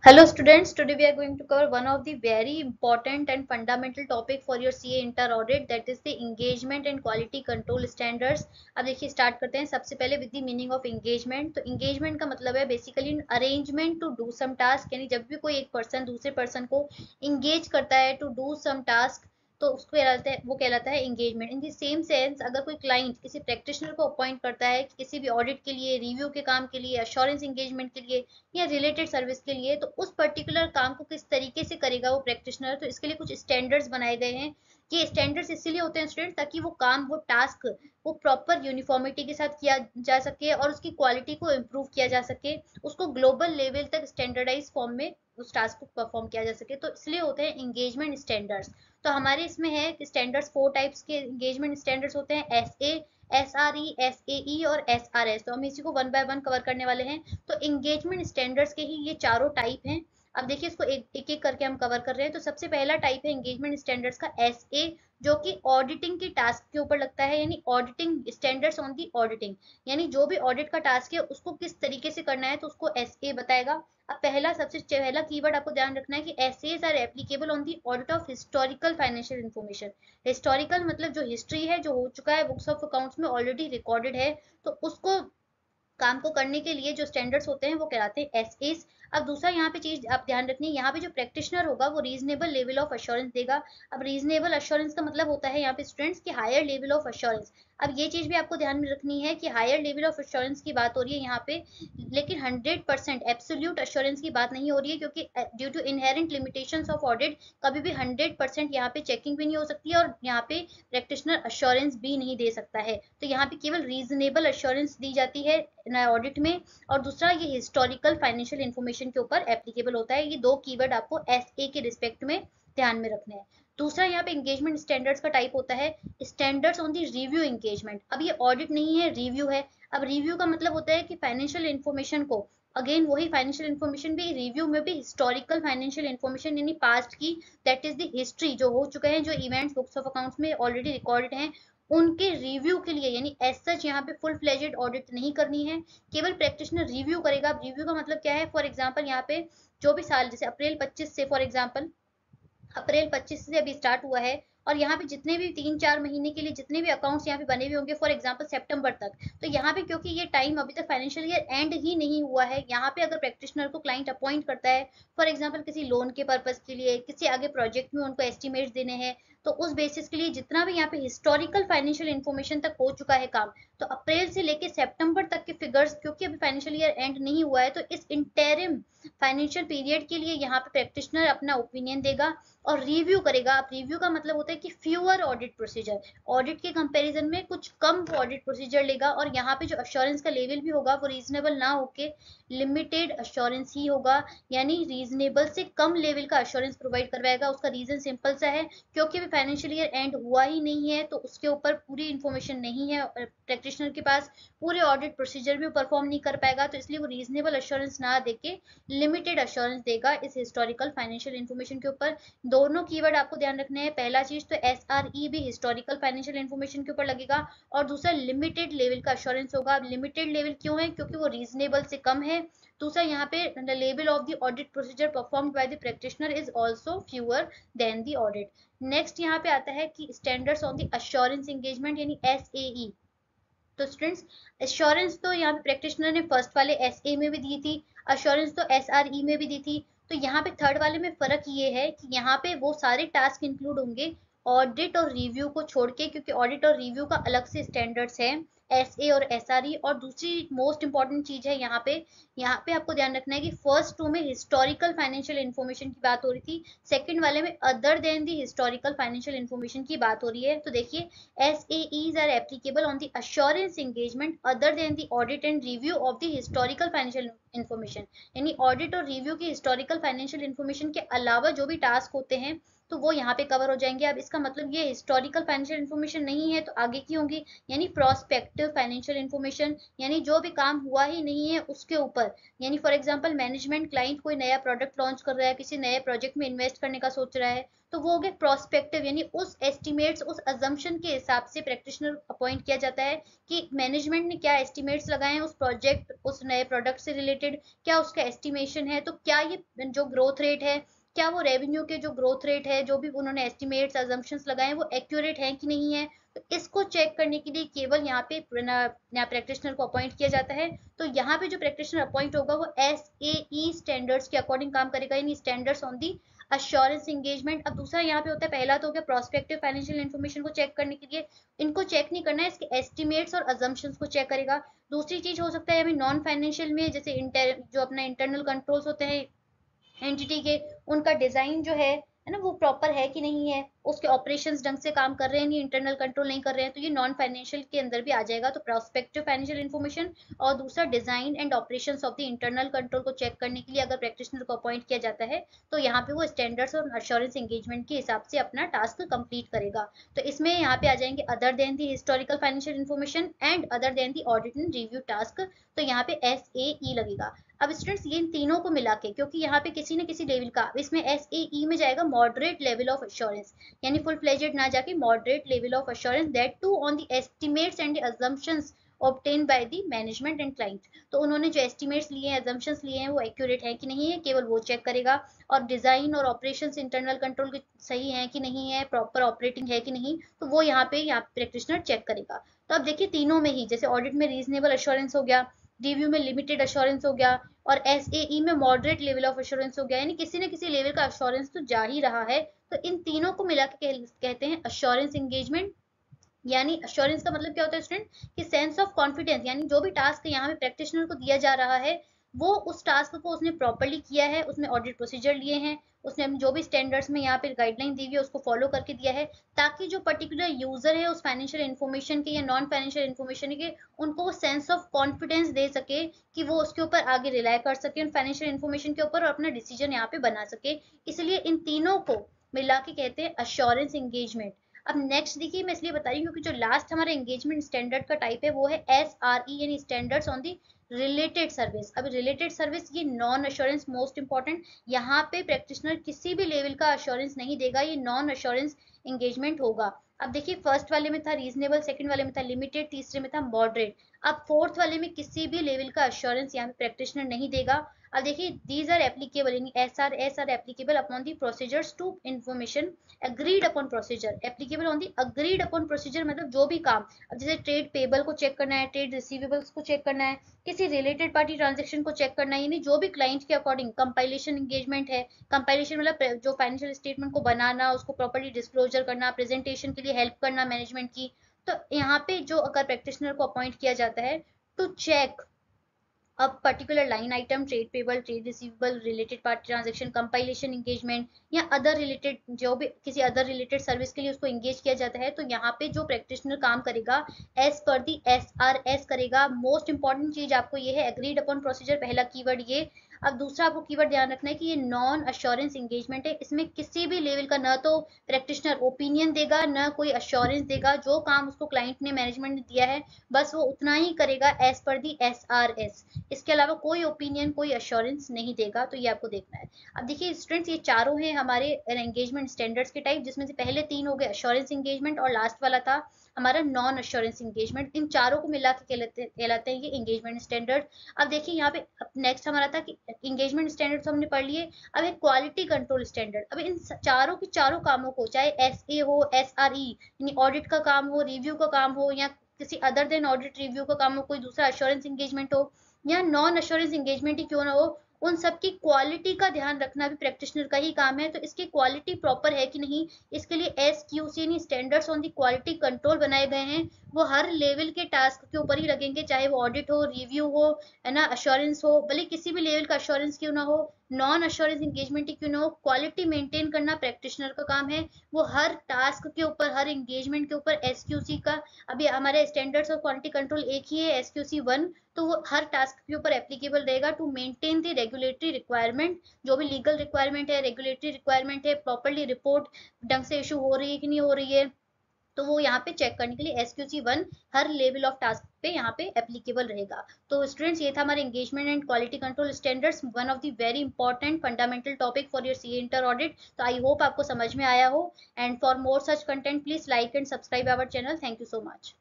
Hello students, today we are going to cover one of the very important and fundamental topic for your CA inter audit, that is the engagement and quality control standards। अब देखिए start करते हैं सबसे पहले with the meaning of engagement. तो engagement का मतलब है basically arrangement to do some task, यानी जब भी कोई एक पर्सन दूसरे पर्सन को इंगेज करता है टू डू सम टास्क तो उसको कहलाता है, वो कहलाता है engagement. In the same sense अगर कोई क्लाइंट किसी प्रैक्टिशनर को अपॉइंट करता है किसी भी ऑडिट के लिए, रिव्यू के काम के लिए, अश्योरेंस एंगेजमेंट के लिए या रिलेटेड सर्विस के लिए, तो उस पर्टिकुलर काम को किस तरीके से करेगा वो प्रैक्टिशनर, तो इसके लिए कुछ स्टैंडर्ड्स बनाए गए हैं। ये स्टैंडर्ड्स इसीलिए होते हैं स्टूडेंट ताकि वो काम, वो टास्क वो प्रॉपर यूनिफॉर्मिटी के साथ किया जा सके और उसकी क्वालिटी को इम्प्रूव किया जा सके, उसको ग्लोबल लेवल तक स्टैंडर्डाइज फॉर्म में उस टास्क को परफॉर्म किया जा सके, तो इसलिए होते हैं एंगेजमेंट स्टैंडर्ड्स। तो हमारे इसमें है कि स्टैंडर्ड्स 4 टाइप्स के एंगेजमेंट स्टैंडर्ड्स होते हैं, SA, SRE, SAE और SRS। तो हम इसी को वन बाय वन कवर करने वाले हैं। तो एंगेजमेंट स्टैंडर्ड्स के ही ये चारों टाइप हैं। अब देखिए इसको एक एक करके हम कवर कर रहे हैं। तो सबसे पहला टाइप है एंगेजमेंट स्टैंडर्ड्स का SA, जो कि ऑडिटिंग की टास्क के ऊपर लगता है, यानी auditing standards on the auditing, यानी जो भी ऑडिट का टास्क है उसको किस तरीके से करना है तो उसको SA बताएगा। अब सबसे पहला कीवर्ड आपको ध्यान रखना है कि SAs are applicable on the audit of historical financial information. Historical मतलब जो हिस्ट्री है, जो हो चुका है, बुक्स ऑफ अकाउंट्स में ऑलरेडी रिकॉर्डेड है, तो उसको काम को करने के लिए जो स्टैंडर्ड्स होते हैं वो कहलाते हैं एसएस। अब दूसरा यहाँ पे चीज आप ध्यान रखनी है, यहाँ पे जो प्रैक्टिशनर होगा वो रीजनेबल लेवल ऑफ अश्योरेंस देगा। अब रीजनेबल अश्योरेंस का मतलब होता है यहाँ पे स्टूडेंट्स की हायर लेवल ऑफ अश्योरेंस। अब ये चीज भी आपको ध्यान में रखनी है कि हायर लेवल ऑफ अश्योरेंस की बात हो रही है यहाँ पे, लेकिन 100% एब्सोल्यूट अश्योरेंस की बात नहीं हो रही है, क्योंकि due to inherent limitations of audit कभी भी 100% यहाँ पे चेकिंग भी नहीं हो सकती है और यहाँ पे प्रैक्टिशनर अश्योरेंस भी नहीं दे सकता है। तो यहाँ पे केवल रीजनेबल अश्योरेंस दी जाती है ऑडिट में। और दूसरा ये हिस्टोरिकल फाइनेंशियल इन्फॉर्मेशन के ऊपर एप्लीकेबल होता है। ये दो कीवर्ड आपको एसए के रिस्पेक्ट में ध्यान में रखने हैं। दूसरा यहाँ पे एंगेजमेंट स्टैंडर्ड्स का टाइप होता है standards on the review engagement. अब ये ऑडिट नहीं है, रिव्यू है। अब रिव्यू का मतलब होता है कि फाइनेंशियल इन्फॉर्मेशन को, अगेन वही फाइनेंशियल इन्फॉर्मेशन भी रिव्यू में भी हिस्टोरिकल फाइनेंशियल इन्फॉर्मेशन यानी पास्ट की, दैट इज द हिस्ट्री, जो हो चुका है, जो इवेंट्स बुक्स ऑफ अकाउंट्स में ऑलरेडी रिकॉर्डेड हैं, उनके रिव्यू के लिए, यानी एज सच यहाँ पे फुल फ्लेजेड ऑडिट नहीं करनी है, केवल प्रैक्टिशनर रिव्यू करेगा। अब रिव्यू का मतलब क्या है, फॉर एग्जांपल यहाँ पे जो भी साल, जैसे अप्रैल 25 से, फॉर एग्जांपल अप्रैल 25 से अभी स्टार्ट हुआ है, और यहाँ पे जितने भी 3-4 महीने के लिए जितने भी अकाउंट्स यहाँ पे बने हुए होंगे, फॉर एग्जांपल सितंबर तक, तो यहाँ पे क्योंकि ये टाइम अभी तक फाइनेंशियल ईयर एंड ही नहीं हुआ है, यहाँ पे अगर प्रैक्टिशनर को क्लाइंट अपॉइंट करता है फॉर एग्जांपल किसी लोन के पर्पज के लिए, किसी आगे प्रोजेक्ट में उनको एस्टिमेट्स देने हैं, तो उस बेसिस के लिए जितना भी यहाँ पे हिस्टोरिकल फाइनेंशियल इन्फॉर्मेशन तक हो चुका है काम, तो अप्रैल से लेके सितंबर तक के फिगर्स, क्योंकि अभी फाइनेंशियल ईयर एंड नहीं हुआ है, तो इस इंटरिम फाइनेंशियल पीरियड के लिए यहाँ पे प्रैक्टिशनर अपना ओपिनियन देगा और रिव्यू करेगा। अब रिव्यू का मतलब होता है कि फ्यूअर ऑडिट प्रोसीजर, ऑडिट के कंपैरिजन में कुछ कम ऑडिट प्रोसीजर लेगा, और यहाँ पे जो अश्योरेंस का लेवल भी होगा वो रीजनेबल ना होके लिमिटेड अश्योरेंस ही होगा, यानी रीजनेबल से कम लेवल का अश्योरेंस प्रोवाइड करवाएगा। उसका रीजन सिंपल सा है, क्योंकि अभी फाइनेंशियल ईयर एंड हुआ ही नहीं है, तो उसके ऊपर पूरी इन्फॉर्मेशन नहीं है प्रैक्टिशनर के पास, पूरे ऑडिट प्रोसीजर भी परफॉर्म नहीं कर पाएगा, तो इसलिए वो रीजनेबल अश्योरेंस ना देके लिमिटेड अश्योरेंस देगा इस हिस्टोरिकल फाइनेंशियल इन्फॉर्मेशन के ऊपर। दोनों कीवर्ड आपको ध्यान रखने हैं, पहला चीज तो एसआरई भी हिस्टोरिकल फाइनेंशियल इन्फॉर्मेशन के ऊपर लगेगा, और दूसरा लिमिटेड लेवल का अश्योरेंस होगा। अब लिमिटेड लेवल क्यों है, क्योंकि वो रीजनेबल से कम है। दूसरा यहाँ पे the level of the audit procedure performed by the practitioner is also fewer than the audit. Next यहाँ पे आता है कि standards on the assurance engagement यानी एसएई। तो स्टूडेंट्स एश्योरेंस तो यहाँ पे प्रैक्टिशनर ने फर्स्ट वाले एसए में भी दी थी, अश्योरेंस तो एसआरई में भी दी थी। तो यहाँ पे थर्ड वाले में फर्क ये है कि यहाँ पे वो सारे टास्क इंक्लूड होंगे ऑडिट और रिव्यू को छोड़ के, क्योंकि ऑडिट और रिव्यू का अलग से स्टैंडर्ड्स है, एसए और एसआरई। और दूसरी मोस्ट इंपॉर्टेंट चीज है यहाँ पे आपको ध्यान रखना है कि फर्स्ट टू में हिस्टोरिकल फाइनेंशियल इन्फॉर्मेशन की बात हो रही थी, सेकंड वाले में अदर देन दी हिस्टोरिकल फाइनेंशियल इन्फॉर्मेशन की बात हो रही है। तो देखिए SAEs are applicable on the assurance engagement other than the audit and review of the historical financial information। यानी ऑडिट और रिव्यू की हिस्टोरिकल फाइनेंशियल इन्फॉर्मेशन के अलावा जो भी टास्क होते हैं तो वो यहाँ पे कवर हो जाएंगे। अब इसका मतलब ये हिस्टोरिकल फाइनेंशियल इन्फॉर्मेशन नहीं है तो आगे की होंगी, यानी प्रोस्पेक्टिव फाइनेंशियल इन्फॉर्मेशन, यानी जो भी काम हुआ ही नहीं है उसके ऊपर, यानी फॉर एग्जांपल मैनेजमेंट क्लाइंट कोई नया प्रोडक्ट लॉन्च कर रहा है, किसी नए प्रोजेक्ट में इन्वेस्ट करने का सोच रहा है, तो वो हो गया प्रोस्पेक्टिव, यानी उस एस्टिमेट्स उस अजम्पशन के हिसाब से प्रैक्टिशनर अपॉइंट किया जाता है कि मैनेजमेंट ने क्या एस्टिमेट्स लगाए हैं उस प्रोजेक्ट उस नए प्रोडक्ट से रिलेटेड, क्या उसका एस्टिमेशन है, तो क्या ये जो ग्रोथ रेट है, क्या वो रेवेन्यू के जो ग्रोथ रेट है जो भी उन्होंने एस्टिमेट्स अजम्पशंस लगाए वो एक्यूरेट है कि नहीं है। तो इसको चेक करने के लिए केवल यहाँ पे प्रैक्टिशनर को अपॉइंट किया जाता है। तो यहाँ पे जो प्रैक्टिशनर अपॉइंट होगा वो SAE स्टैंडर्ड्स के अकॉर्डिंग काम करेगा, यानी standards on the assurance engagement. अब दूसरा यहाँ पे होता है, पहला तो हो गया प्रोस्पेक्टिव फाइनेंशियल इन्फॉर्मेशन को चेक करने के लिए, इनको चेक नहीं करना है, इसके एस्टिमेट्स और अजम्पशंस को चेक करेगा। दूसरी चीज हो सकता है अभी नॉन फाइनेंशियल में, जैसे जो अपना इंटरनल कंट्रोल्स होते हैं एंटिटी के, उनका डिजाइन जो है ना, वो प्रॉपर है कि नहीं है, उसके ऑपरेशंस ढंग से काम कर रहे हैं नहीं, इंटरनल कंट्रोल नहीं कर रहे हैं, तो ये नॉन फाइनेंशियल के अंदर भी आ जाएगा। तो प्रोस्पेक्टिव फाइनेंशियल इन्फॉर्मेशन और दूसरा design and operations of the internal control को चेक करने के लिए अगर प्रैक्टिशनर को अपॉइंट किया जाता है तो यहाँ पे वो स्टैंडर्ड्स और अश्योरेंस एंगेजमेंट के हिसाब से अपना टास्क कंप्लीट करेगा। तो इसमें यहाँ पे आ जाएंगे other than the historical financial information and other than the audit and review task, तो यहाँ पे SAE लगेगा। अब स्टूडेंट्स ये इन तीनों को मिला के, क्योंकि यहाँ पे किसी न किसी लेवल का, इसमें SAE में जाएगा मॉडरेट लेवल ऑफ एश्योरेंस, यानी फुल फ्लेजेड ना जाके moderate level of assurance, that too on the estimates and द assumptions obtained by the management and client। तो उन्होंने जो एस्टिमेट्स लिए हैं assumptions लिए हैं वो एक्यूरेट है कि नहीं है, केवल वो चेक करेगा। और डिजाइन और ऑपरेशंस इंटरनल कंट्रोल के सही है कि नहीं है, प्रॉपर ऑपरेटिंग है कि नहीं, तो वो यहाँ पे प्रैक्टिशनर चेक करेगा। तो अब देखिए तीनों में ही, जैसे ऑडिट में रीजनेबल एश्योरेंस हो गया, रिव्यू में लिमिटेड एश्योरेंस हो गया, और SAE में मॉडरेट लेवल ऑफ एश्योरेंस हो गया, यानी किसी न किसी लेवल का एश्योरेंस तो जा ही रहा है। तो इन तीनों को मिला के कहते हैं अश्योरेंस एंगेजमेंट। यानी अश्योरेंस का मतलब क्या होता है स्टूडेंट, कि सेंस ऑफ कॉन्फिडेंस, यानी जो भी टास्क यहाँ पे प्रैक्टिशनर को दिया जा रहा है वो उस टास्क को उसने प्रॉपरली किया है, उसने ऑडिट प्रोसीजर लिए हैं, उसने जो भी स्टैंडर्ड्स में यहाँ पे गाइडलाइन दी हुई है उसको फॉलो करके दिया है, ताकि जो पर्टिकुलर यूजर है उस फाइनेंशियल इन्फॉर्मेशन के या नॉन फाइनेंशियल इन्फॉर्मेशन के, उनको वो सेंस ऑफ कॉन्फिडेंस दे सके कि वो उसके ऊपर आगे रिलाई कर सके उन फाइनेंशियल इन्फॉर्मेशन के ऊपर और अपना डिसीजन यहाँ पे बना सके। इसलिए इन तीनों को मिला के कहते हैं अश्योरेंस एंगेजमेंट। अब नेक्स्ट देखिए, मैं इसलिए बता रही हूँ क्योंकि जो लास्ट हमारा एंगेजमेंट स्टैंडर्ड का टाइप है वो है SRE, यानी standards on the related service. अब रिलेटेड सर्विस ये नॉन अश्योरेंस मोस्ट इंपॉर्टेंट, यहाँ पे प्रैक्टिशनर किसी भी लेवल का अश्योरेंस नहीं देगा, ये नॉन अश्योरेंस एंगेजमेंट होगा। अब देखिए फर्स्ट वाले में था रीजनेबल, सेकंड वाले में था लिमिटेड, तीसरे में था मॉडरेट। अब फोर्थ वाले में किसी भी लेवल का अश्योरेंस यहाँ पे प्रैक्टिशनर नहीं देगा। अब देखिए दीज आर एप्लीकेबल, यानी SRS are applicable upon the procedures to information agreed upon procedure, applicable on the agreed upon procedure, मतलब जो भी काम, अब जैसे ट्रेड पेबल को चेक करना है, ट्रेड रिसीवेबल्स को चेक करना है, किसी रिलेटेड पार्टी ट्रांजेक्शन को चेक करना है, यानी जो भी क्लाइंट के अकॉर्डिंग कंपाइलेशन एंगेजमेंट है, कंपाइलेशन मतलब जो फाइनेंशियल स्टेटमेंट को बनाना, उसको प्रॉपर्ली डिस्क्लोजर करना, प्रेजेंटेशन के लिए हेल्प करना मैनेजमेंट की। तो यहाँ पे जो अगर प्रैक्टिशनर को अपॉइंट किया जाता है टू चेक अब particular line item, trade payable, trade receivable, related party transaction, compilation engagement या अदर रिलेटेड, जो भी किसी अदर रिलेटेड सर्विस के लिए उसको एंगेज किया जाता है, तो यहाँ पे जो प्रैक्टिशनर काम करेगा एज पर दी SRS करेगा। मोस्ट इंपॉर्टेंट चीज आपको ये है, एग्रीड अपॉन प्रोसीजर, पहला कीवर्ड ये। अब दूसरा आपको कीवर्ड ध्यान रखना है कि ये नॉन अश्योरेंस एंगेजमेंट है, इसमें किसी भी लेवल का न तो प्रैक्टिशनर ओपिनियन देगा न कोई अश्योरेंस देगा, जो काम उसको क्लाइंट ने मैनेजमेंट ने दिया है बस वो उतना ही करेगा एज पर दी SRS, इसके अलावा कोई ओपिनियन कोई अश्योरेंस नहीं देगा। तो ये आपको देखना है। अब देखिए स्टूडेंट्स ये चारों हैं हमारे एंगेजमेंट स्टैंडर्ड्स के टाइप, जिसमें से पहले तीन हो गए अश्योरेंस एंगेजमेंट और लास्ट वाला था हमारा नॉन अश्योरेंस एंगेजमेंट। इन चारों को मिला के कहलाते हैं ये एंगेजमेंट स्टैंडर्ड। अब देखिए यहाँ पे नेक्स्ट हमारा था कि एंगेजमेंट स्टैंडर्ड्स हमने पढ़ लिए, अब एक क्वालिटी कंट्रोल स्टैंडर्ड। अब इन चारों के चारों कामों को, चाहे SA हो, SRE यानी ऑडिट का काम हो, रिव्यू का काम हो, या किसी अदर देन ऑडिट रिव्यू का काम हो, कोई दूसरा अश्योरेंस एंगेजमेंट हो या नॉन अश्योरेंस एंगेजमेंट ही क्यों ना हो, उन सबकी क्वालिटी का ध्यान रखना भी प्रैक्टिशनर का ही काम है। तो इसकी क्वालिटी प्रॉपर है कि नहीं, इसके लिए SQC यानी standards on the quality control बनाए गए हैं। वो हर लेवल के टास्क के ऊपर ही लगेंगे, चाहे वो ऑडिट हो, रिव्यू हो, है ना, अश्योरेंस हो, भले किसी भी लेवल का अश्योरेंस क्यों ना हो, नॉन अश्योरेंस इंगेजमेंट क्यों नो, क्वालिटी मेंटेन करना प्रैक्टिशनर का काम है। वो हर टास्क के ऊपर, हर एंगेजमेंट के ऊपर एसक्यूसी का, अभी हमारे स्टैंडर्ड्स ऑफ क्वालिटी कंट्रोल एक ही है, एसक्यूसी 1, तो वो हर टास्क के ऊपर एप्लीकेबल रहेगा to maintain the regulatory requirement. जो भी लीगल रिक्वायरमेंट है, रेगुलेटरी रिक्वायरमेंट है, प्रॉपरली रिपोर्ट ढंग से इशू हो रही है कि नहीं हो रही है, तो वो यहाँ पे चेक करने के लिए SQC 1 her level of task पे यहाँ पे एप्लीकेबल रहेगा। तो स्टूडेंट्स, ये था हमारे engagement and quality control standards, one of the very important fundamental topic for your CA inter audit. तो आई होप आपको समझ में आया हो, and for more such content please like and subscribe our channel. Thank you so much.